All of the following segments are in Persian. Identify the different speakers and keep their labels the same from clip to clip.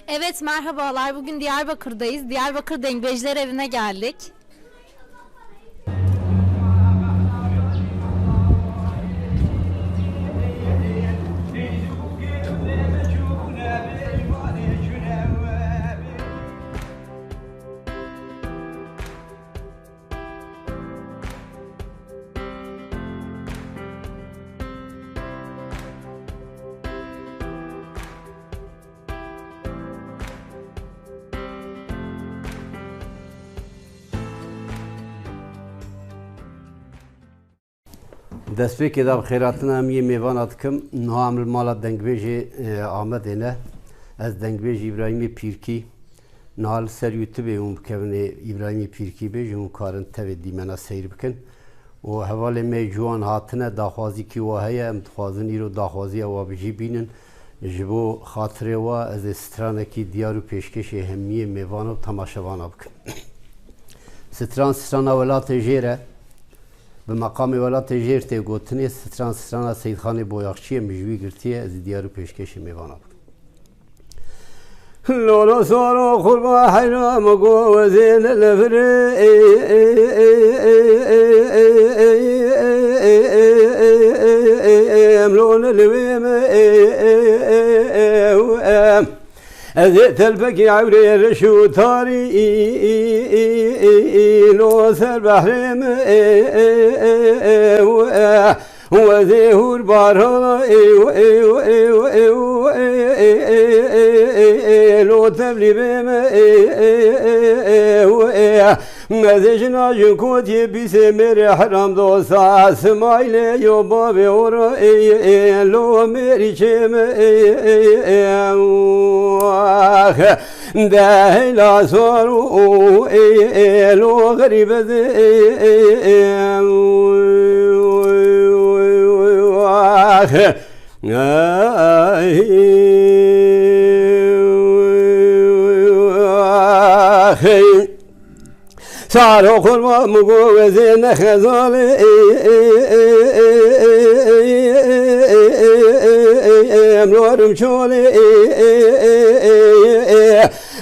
Speaker 1: Evet, merhabalar. Bugün Diyarbakır'dayız. Diyarbakır Dengeciler Evi'ne geldik.
Speaker 2: دستپێکی دا بخێراتنا ئەم یە میێڤانە دکەم نام ماڵە دەنگبێژێ ئامەدێنە ئەس دەنگبێژ ئیبراهیمی پیرکی نال سەر یوتیوبێ û bikevnê îbrahîmî pîrkî bêjin û karin tevê dîmena seyr bikin û hevalê me ciwan hatine daxwazîkî wa heye em dixwazin îro daxwaziya wa bijî bînin ji bo xatirê wa ez ê stranekî diyar û pêşkêşê hemiyê mêvan û temaşevana bikim. Strana welatê jêr e bi meqamê welatê jêr tê gotinê strana Seyidxanê Boyaxçî em ji wî girtiye ez ê diyar û pêşkêşê mêvana bikim. Lola sara kurba hayram govazin lefre emlon levim أذيت البكي عوري رشو تاري لو سر بحرم وذهور بارها لو تبلي بهم مزجنا جكوت يبيسي مري حرام دوسا سمايل يو بابي ورا لو مري شم دهلا صارو لو غريب صاروا خلوا مجوزين خزالي أملورم شولي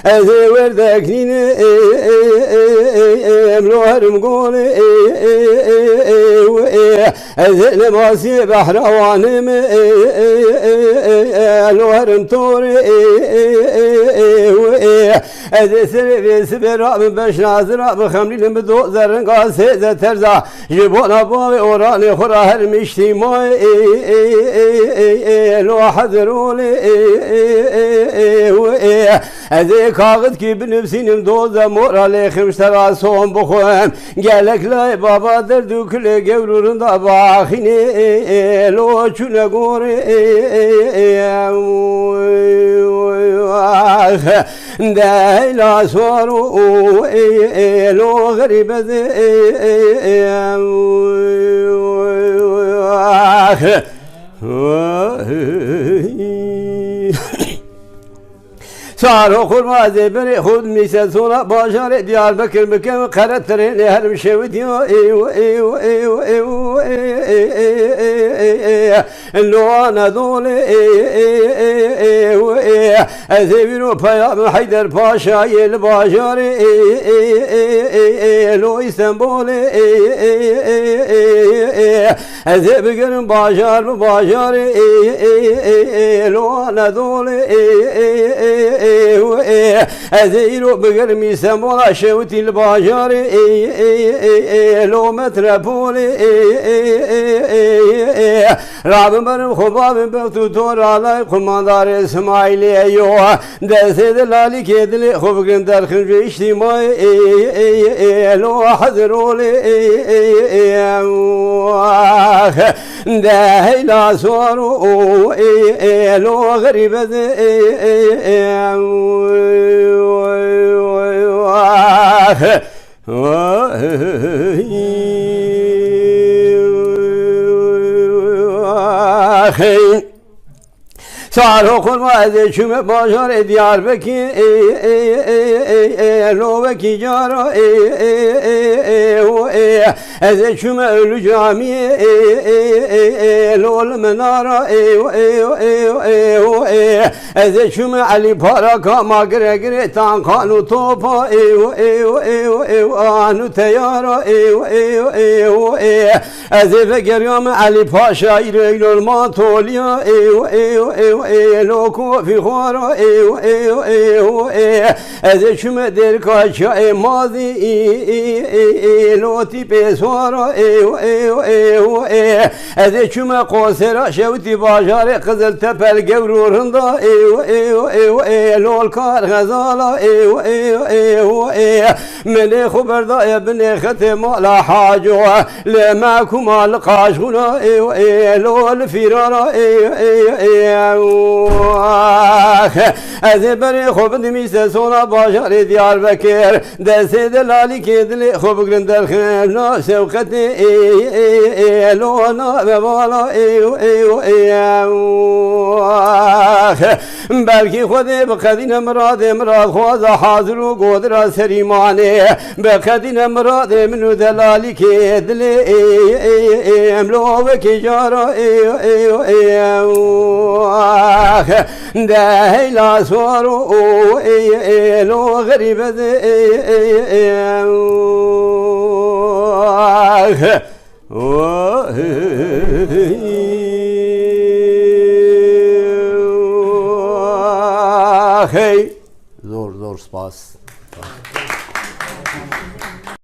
Speaker 2: أزي وردكنين أملورم قولي أزي لماسي بحر وانم أملورم طوري أزي سربي سبرا من باش نازرا بخمري لمدو زرن قاسي ذا ترزا جبونا بابي وراني خورا هرمشتي موي لو حذرولي أزي كاغد كي بنفسينم دوزا مورا لي خمشترا صوم بخوهم قالك لا بابا دردو كل قولورن دا باخيني لو چونه قوري دايلا صارو لو غريب صاروا خرما زبري خود ميسا صورة باشار ديار بكر بكم قرت ترين هرم شوتي لو انا دولي ازيبينو بيام حيدر باشا يل باشار لو اسطنبولي ازيبينو باشار باشار لو انا دولي أزيرو بقرمي سمولا شوتي الباجاري لو متربولي راب مرم خباب بغتو تور على قماندار اسماعيلي ايوه دسيد لالي كيدلي خوب قندر خنجي اجتماعي لو حذرولي دهيلا صارو لو غريب سارو خورما از چوم بازار دیاربکر لوبکی جارا از چوم اولو جامی لول منارا از چوم علی پارا کاما گره گره تانکانو توپا آنو تیارا از فکریام علی پاشا ایرین الماتولیا لوکو فی خورا از چوم درکاشا مازی لوتی پیسوارا از چوم قوسرا شوتی بازار قزل تپل گورورندا لول کار غزالا من خبردا ابن ختم لا حاجو لما كمال قاشونا لول فيرارا از بر خوب دمیسته سونا بازار دیاربکر دست دلالی که دل خوب گرندر خیمنا سوقت لونا و بالا بلکه خود بقدین مراد خواز حاضر و گودر سریمانه بقدین مراد منو دلالی که دل املو که جارا ده لا سوارو لو غريب زور سپاس